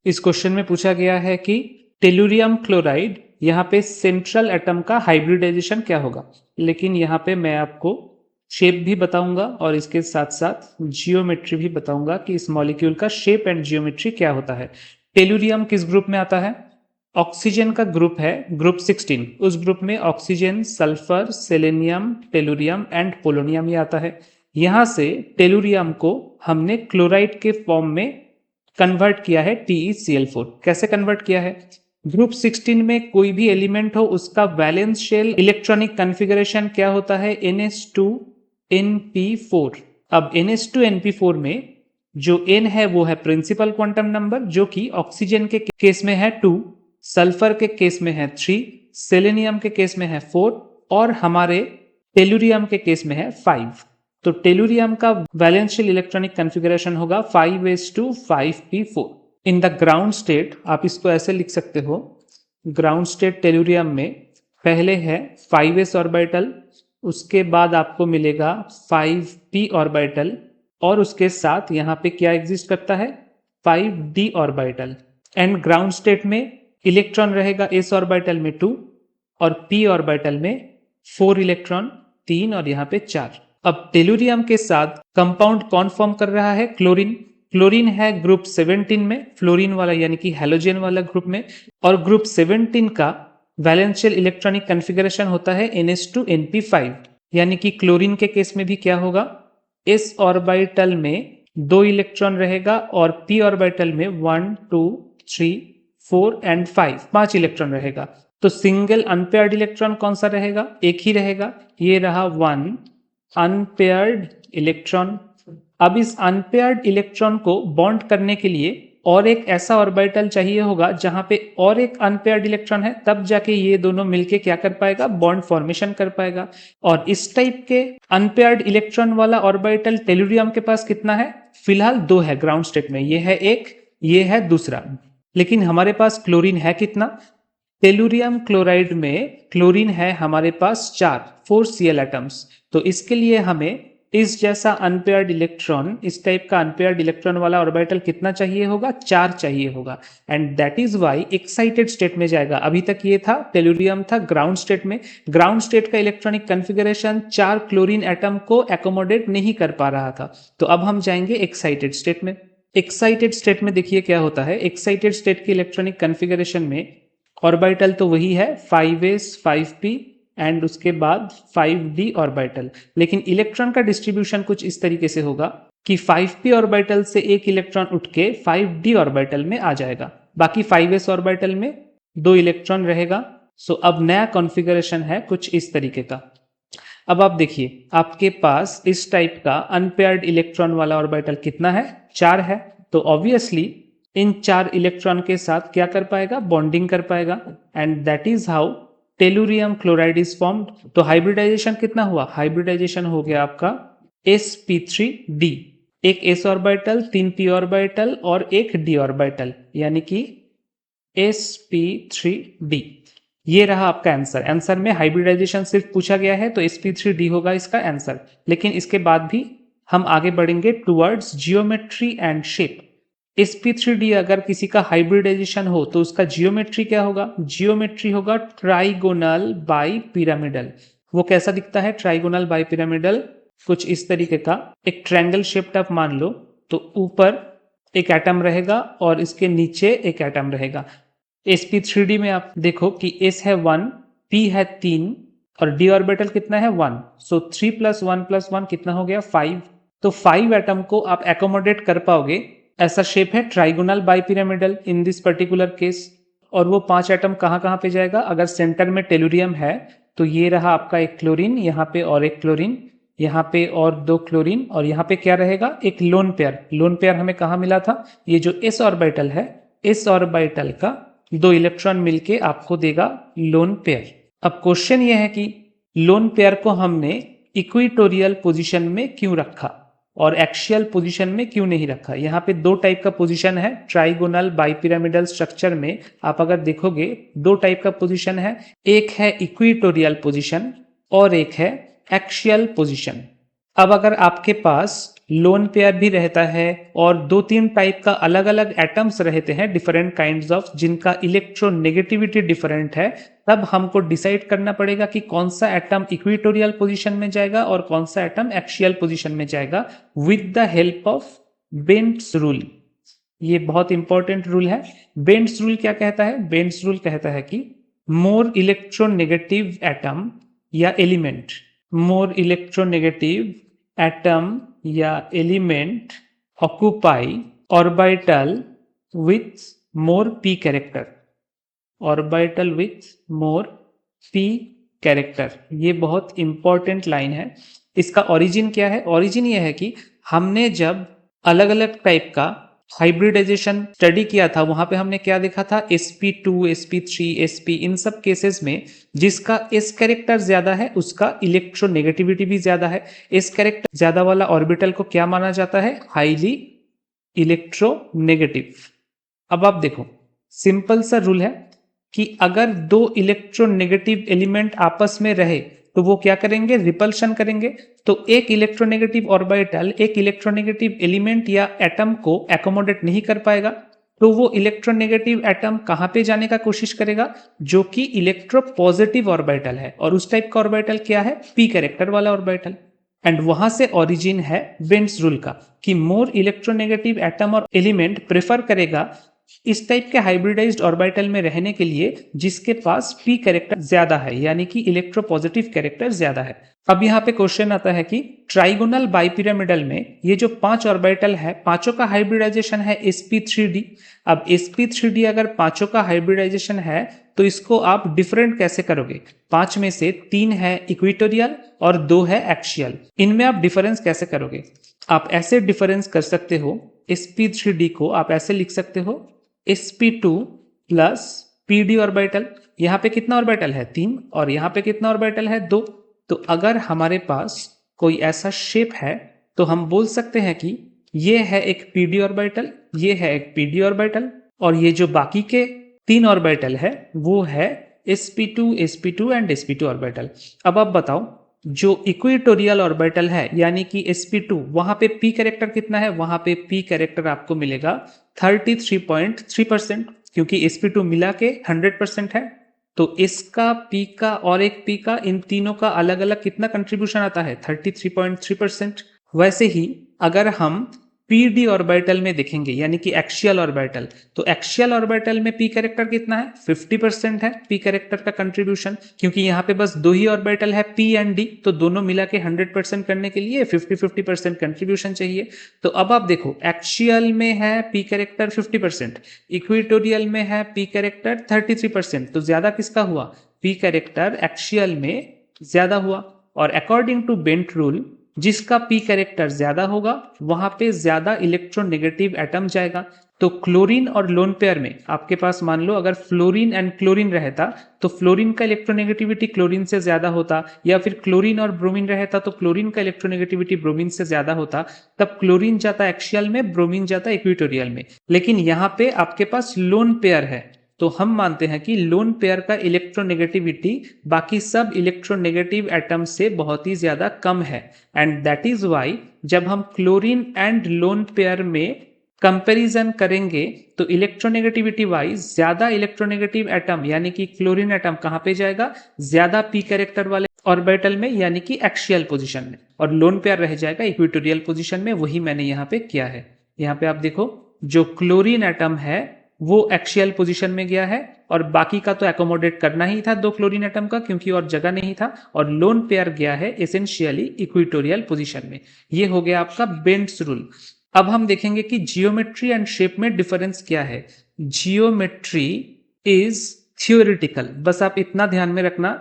इस क्वेश्चन में पूछा गया है कि टेलुरियम क्लोराइड यहाँ पे सेंट्रल एटम का हाइब्रिडाइजेशन क्या होगा। लेकिन यहाँ पे मैं आपको शेप भी बताऊंगा और इसके साथ साथ जियोमेट्री भी बताऊंगा कि इस मॉलिक्यूल का शेप एंड जियोमेट्री क्या होता है। टेलुरियम किस ग्रुप में आता है? ऑक्सीजन का ग्रुप है ग्रुप 16। उस ग्रुप में oxygen, sulphur, selenium, tellurium and polonium ये आता है। यहां से टेलुरियम को हमने क्लोराइड के फॉर्म में कन्वर्ट किया है TeCl4। कैसे कन्वर्ट किया है? ग्रुप 16 में कोई भी एलिमेंट हो उसका वैलेंस शेल इलेक्ट्रॉनिक कॉन्फ़िगरेशन क्या होता है? NH2Np4। अब NH2Np4 में जो N है वो है प्रिंसिपल क्वांटम नंबर जो कि ऑक्सीजन के केस में है 2, सल्फर के केस में है 3, सेलेनियम के केस में है 4 और हमारे टेलुरियम के केस में है 5। तो टेलुरियम का वैलेंशियल इलेक्ट्रॉनिक कॉन्फ़िगरेशन होगा 5s2 5p4। In the ground state आप इसको ऐसे लिख सकते हो, ग्राउंड स्टेट टेलुरियम में पहले है 5s ऑर्बिटल, उसके बाद आपको मिलेगा 5p ऑर्बिटल और उसके साथ यहाँ पे क्या एग्जिस्ट करता है? 5d orbital. And ground state में इलेक्ट्रॉन रहेगा s ऑर्बिटल में 2 और p ऑर्बिटल में 4 इलेक्ट्रॉन, 3 और यहाँ पे 4। अब टेलुरियम के साथ कंपाउंड कौन फॉर्म कर रहा है? क्लोरीन। क्लोरीन है ग्रुप 17 में, फ्लोरीन वाला यानी कि हैलोजन वाला ग्रुप में। और ग्रुप 17 का वैलेंशियल इलेक्ट्रॉनिक कॉन्फ़िगरेशन होता है NH2Np5। यानी कि क्लोरीन के केस में भी क्या होगा? s ऑर्बिटल में 2 इलेक्ट्रॉन रहेगा और p ऑर्बिटल में 1 2 3 4 एंड 5 इलेक्ट्रॉन रहेगा। तो सिंगल अनपेयर्ड इलेक्ट्रॉन कौन सा रहेगा? एक ही रहेगा, ये रहा 1 अनपेयर्ड इलेक्ट्रॉन। अब इस अनपेयर्ड इलेक्ट्रॉन को बॉन्ड करने के लिए और एक ऐसा ऑर्बिटल चाहिए होगा जहां पे और एक अनपेयर्ड इलेक्ट्रॉन है, तब जाके ये दोनों मिलके क्या कर पाएगा? बॉन्ड फॉर्मेशन कर पाएगा। और इस टाइप के अनपेयर्ड इलेक्ट्रॉन वाला ऑर्बिटल टेलुरियम के पास कितना है? फिलहाल 2 है ग्राउंड स्टेट में, ये है एक, ये है दूसरा। लेकिन हमारे पास क्लोरीन है कितना? टेलुरियम क्लोराइड में क्लोरीन है हमारे पास 4 Cl एटम्स। तो इसके लिए हमें इस जैसा अनपेयर्ड इलेक्ट्रॉन, इस टाइप का अनपेयर्ड इलेक्ट्रॉन वाला ऑर्बिटल कितना चाहिए होगा? 4 चाहिए होगा। And that is why excited state में जाएगा। अभी तक ये था, टेलुरियम था ग्राउंड स्टेट में। ग्राउंड स्टेट का इलेक्ट्रॉनिक कॉन्फ़िगरेशन 4 क्लोरीन एटम को एकोमोडेट नहीं कर पा रहा था। तो अब हम जाएंगे एक्साइटेड स्टेट में। एक्साइटेड स्टेट में देखिए क्या होता है। एक्साइटेड स्टेट के इलेक्ट्रॉनिक कॉन्फ़िगरेशन में ऑर्बिटल तो वही है 5s 5p एंड उसके बाद 5d ऑर्बिटल। लेकिन इलेक्ट्रॉन का डिस्ट्रीब्यूशन कुछ इस तरीके से होगा कि 5p ऑर्बिटल से एक इलेक्ट्रॉन उठ के 5d ऑर्बिटल में आ जाएगा, बाकी 5s ऑर्बिटल में 2 इलेक्ट्रॉन रहेगा। सो अब नया कॉन्फ़िगरेशन है कुछ इस तरीके का। अब आप देखिए, आपके पास इस टाइप का अनपेयर्ड इलेक्ट्रॉन वाला ऑर्बिटल कितना है? 4 है। तो ऑब्वियसली इन 4 इलेक्ट्रॉन के साथ क्या कर पाएगा? बॉन्डिंग कर पाएगा। And that is how tellurium chloride is formed. तो हाइब्रिडाइजेशन कितना हुआ? हाइब्रिडाइजेशन हो गया आपका sp3d, एक s ऑर्बिटल, 3 p ऑर्बिटल और एक d ऑर्बिटल, यानी कि sp3d। ये रहा आपका आंसर। आंसर में हाइब्रिडाइजेशन सिर्फ पूछा गया है तो sp3d होगा इसका आंसर। लेकिन इसके बाद भी हम आगे बढ़ेंगे towards geometry and shape. sp3d अगर किसी का हाइब्रिडाइजेशन हो तो उसका जियोमेट्री क्या होगा? जियोमेट्री होगा ट्राइगोनल बाई पिरामिडल। वो कैसा दिखता है ट्राइगोनल बाई पिरामिडल? कुछ इस तरीके का। एक ट्रायंगल शेप्ड आप मान लो, तो ऊपर एक एटम रहेगा और इसके नीचे एक एटम रहेगा। sp3d में आप देखो कि s है 1, p है 3 और d ऑर्बिटल कितना है? 1। सो 3 + 1 + 1 कितना हो गया? 5। तो 5 एटम को आप एकोमोडेट कर पाओगे। ऐसा शेप है trigonal bi pyramidal in this particular case. और वो 5 एटम कहाँ कहाँ पे जाएगा? अगर सेंटर में टेलुरियम है तो ये रहा आपका एक क्लोरीन, यहाँ पे और एक क्लोरीन, यहाँ पे और 2 क्लोरीन और यहाँ पे क्या रहेगा? एक लोन पेयर। लोन पेयर हमें कहाँ मिला था? ये जो s ऑर्बिटल है, इस ऑर्बिटल का 2 इलेक्ट्रॉन मिलके आपको देगा लोन पेयर। अब क्वेश्चन ये है कि लोन पेयर को हमने इक्वेटोरियल पोजीशन में क्यों रखा और एक्सियल पोजीशन में क्यों नहीं रखा? यहाँ पे 2 टाइप का पोजीशन है ट्राइगोनल बाइपिरामिडल स्ट्रक्चर में। आप अगर देखोगे 2 टाइप का पोजीशन है, एक है इक्वेटोरियल पोजीशन और एक है एक्सियल पोजीशन। अब अगर आपके पास लोन पेयर भी रहता है और 2-3 टाइप का अलग अलग एटम्स रहते हैं डिफरेंट काइंड्स ऑफ, जिनका इलेक्ट्रोनेगेटिविटी डिफरेंट है, तब हमको डिसाइड करना पड़ेगा कि कौन सा एटम इक्वेटोरियल पोजीशन में जाएगा और कौन सा एटम एक्सियल पोजीशन में जाएगा, with the help of Bent's rule. ये बहुत इंपॉर्टेंट रूल है। बेंट्स रूल क्या कहता है? बेंट्स रूल कहता है कि मोर इलेक्ट्रोनेगेटिव एटम या एलिमेंट, मोर इलेक्ट्रोनेगेटिव एटम या element occupy orbital with more p character, orbital with more p character. ये बहुत इंपॉर्टेंट लाइन है। इसका ओरिजिन क्या है? ओरिजिन ये है कि हमने जब अलग अलग टाइप का हाइब्रिडाइजेशन स्टडी किया था, वहां पे हमने क्या देखा था, sp2, sp3, sp, इन सब केसेस में जिसका s कैरेक्टर ज्यादा है उसका इलेक्ट्रोनेगेटिविटी भी ज्यादा है। s कैरेक्टर ज्यादा वाला ऑर्बिटल को क्या माना जाता है? Highly electronegative. अब आप देखो, सिंपल सा रूल है कि अगर दो इलेक्ट्रोनेगेटिव एलिमेंट आपस में रहे तो वो क्या करेंगे? रिपल्शन करेंगे। तो एक इलेक्ट्रोनेगेटिव ऑर्बिटल एक इलेक्ट्रोनेगेटिव एलिमेंट या एटम को एकोमोडेट नहीं कर पाएगा, तो वो इलेक्ट्रोनेगेटिव एटम कहां पे जाने का कोशिश करेगा? जो कि इलेक्ट्रोपॉजिटिव ऑर्बिटल है। और उस टाइप का ऑर्बिटल क्या है? p कैरेक्टर वाला ऑर्बिटल। एंड वहां से ओरिजिन है बेंट्स रूल का कि मोर इलेक्ट्रोनेगेटिव एटम और एलिमेंट प्रेफर करेगा इस टाइप के हाइब्रिडाइज्ड ऑर्बिटल में रहने के लिए जिसके पास p कैरेक्टर ज्यादा है, यानी कि इलेक्ट्रोपॉजिटिव कैरेक्टर ज्यादा है। अब यहाँ पे क्वेश्चन आता है कि ट्राइगोनल बाइपिरामिडल में ये जो 5 ऑर्बिटल है, पांचों का हाइब्रिडाइजेशन है sp3d। अब sp3d अगर पांचों का हाइब्रिडाइजेशन है तो इसको आप डिफरेंट कैसे करोगे? 5 में से 3 है इक्वेटोरियल और 2 है एक्सियल। इनमें आप डिफरेंस कैसे करोगे? आप ऐसे डिफरेंस कर सकते हो, sp3d को आप ऐसे लिख सकते हो sp2 प्लस pd ऑर्बिटल। यहां पे कितना ऑर्बिटल है? 3। और यहां पे कितना ऑर्बिटल है? 2। तो अगर हमारे पास कोई ऐसा शेप है तो हम बोल सकते हैं कि ये है एक pd ऑर्बिटल, ये है एक pd ऑर्बिटल, और ये जो बाकी के 3 ऑर्बिटल है वो है sp2, sp2 and sp2 orbital. अब आप बताओ, जो इक्वेटोरियल ऑर्बिटल है यानी कि sp2, वहां पे p कैरेक्टर कितना है? वहां पे p कैरेक्टर आपको मिलेगा 33.3%, क्योंकि sp2 मिला के 100% है। तो इसका p का और एक p का, इन तीनों का अलग अलग कितना कंट्रीब्यूशन आता है? 33.3%। वैसे ही अगर हम pd ऑर्बिटल में देखेंगे यानी कि एक्सियल ऑर्बिटल, तो एक्सियल ऑर्बिटल में p कैरेक्टर कितना है? 50% है p कैरेक्टर का कंट्रीब्यूशन, क्योंकि यहाँ पे बस 2 ही ऑर्बिटल है p एंड d, तो दोनों मिला के 100% करने के लिए 50-50% कंट्रीब्यूशन चाहिए। तो अब आप देखो, एक्सियल में है p कैरेक्टर 50%, इक्वेटोरियल में है p कैरेक्टर 33%, तो ज्यादा किसका हुआ? p कैरेक्टर एक्सियल में ज्यादा हुआ। और अकॉर्डिंग टू बेंट रूल, जिसका p कैरेक्टर ज्यादा होगा वहां पे ज्यादा इलेक्ट्रोनेगेटिव एटम जाएगा। तो क्लोरीन और लोन पेयर में आपके पास मान लो अगर फ्लोरीन एंड क्लोरीन रहता तो फ्लोरीन का इलेक्ट्रोनेगेटिविटी क्लोरीन से ज्यादा होता, या फिर क्लोरीन और ब्रोमीन रहता तो क्लोरीन का इलेक्ट्रोनेगेटिविटी ब्रोमीन से ज्यादा होता। तब क्लोरीन जाता एक्सियल में, ब्रोमीन जाता इक्वेटोरियल में। लेकिन यहाँ पे आपके पास लोन पेयर है, तो हम मानते हैं कि लोन पेयर का इलेक्ट्रोनेगेटिविटी बाकी सब इलेक्ट्रोनेगेटिव एटम से बहुत ही ज्यादा कम है। एंड दैट इज वाई जब हम क्लोरीन एंड लोन पेयर में कंपैरिजन करेंगे तो इलेक्ट्रोनेगेटिविटी वाइज ज्यादा इलेक्ट्रोनेगेटिव एटम यानी कि क्लोरीन एटम कहां पे जाएगा? ज्यादा p कैरेक्टर वाले ऑर्बिटल में यानी कि एक्सियल पोजीशन में, और लोन पेयर रह जाएगा इक्वेटोरियल पोजीशन में। वही मैंने यहाँ पे किया है। यहाँ पे आप देखो, जो क्लोरीन एटम है वो एक्सियल पोजीशन में गया है, और बाकी का तो एकोमोडेट करना ही था 2 क्लोरीन एटम का, क्योंकि और जगह नहीं था। और लोन पेयर गया है एसेंशियली इक्वेटोरियल पोजीशन में। ये हो गया आपका बेंट्स रूल। अब हम देखेंगे कि जियोमेट्री एंड शेप में डिफरेंस क्या है। Geometry is theoretical. बस आप इतना ध्यान में रखना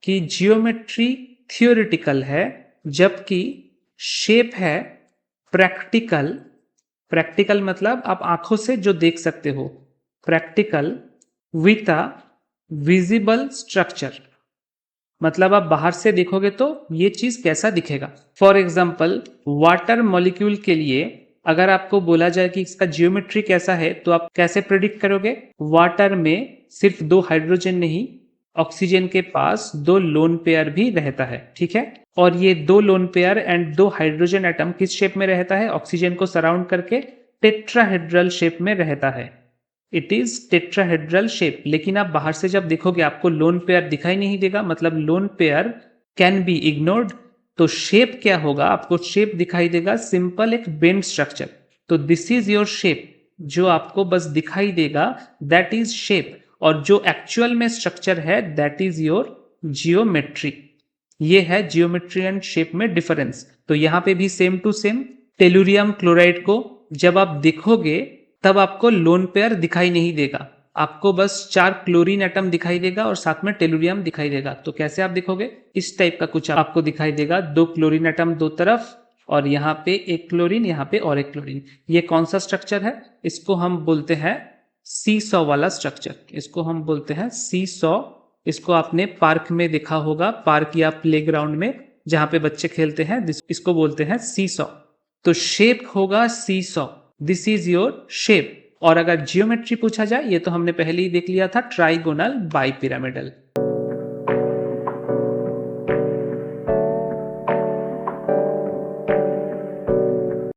कि जियोमेट्री थियोरिटिकल है, जबकि शेप है प्रैक्टिकल। प्रैक्टिकल मतलब आप आंखों से जो देख सकते हो, practical with a visible structure. मतलब आप बाहर से देखोगे तो ये चीज कैसा दिखेगा। फॉर एग्जाम्पल, वाटर मॉलिक्यूल के लिए अगर आपको बोला जाए कि इसका जियोमेट्री कैसा है तो आप कैसे प्रेडिक्ट करोगे? वाटर में सिर्फ 2 हाइड्रोजन नहीं, ऑक्सीजन के पास दो लोन पेयर भी रहता है, ठीक है। और ये दो लोन पेयर एंड दो हाइड्रोजन एटम किस शेप में रहता है? ऑक्सीजन को सराउंड करके टेट्राहेड्रल शेप में रहता है। It is tetrahedral shape. लेकिन आप बाहर से जब देखोगे आपको लोन पेयर दिखाई नहीं देगा, मतलब lone pair can be ignored. तो शेप क्या होगा? आपको शेप दिखाई देगा सिंपल एक बेंड स्ट्रक्चर। तो दिस इज योर शेप, जो आपको बस दिखाई देगा, दैट इज शेप। और जो एक्चुअल में स्ट्रक्चर है दैट इज योर जियोमेट्री। ये है जियोमेट्री एंड शेप में डिफरेंस। तो यहां पे भी same to same tellurium chloride को जब आप देखोगे तब आपको लोन पेयर दिखाई नहीं देगा, आपको बस 4 क्लोरीन एटम दिखाई देगा और साथ में टेलुरियम दिखाई देगा। तो कैसे आप देखोगे? इस टाइप का कुछ आपको दिखाई देगा, 2 क्लोरीन एटम दो तरफ और यहाँ पे एक क्लोरीन, यहाँ पे और एक क्लोरीन। ये कौन सा स्ट्रक्चर है? इसको हम बोलते हैं सी सॉ वाला स्ट्रक्चर। इसको हम बोलते हैं सी सॉ। इसको आपने पार्क में देखा होगा, पार्क या प्लेग्राउंड में जहां पे बच्चे खेलते हैं, इसको बोलते हैं सी सॉ। तो शेप होगा seesaw, this is your shape. और अगर जियोमेट्री पूछा जाए, ये तो हमने पहले ही देख लिया था, ट्राइगोनल बाइपिरामिडल।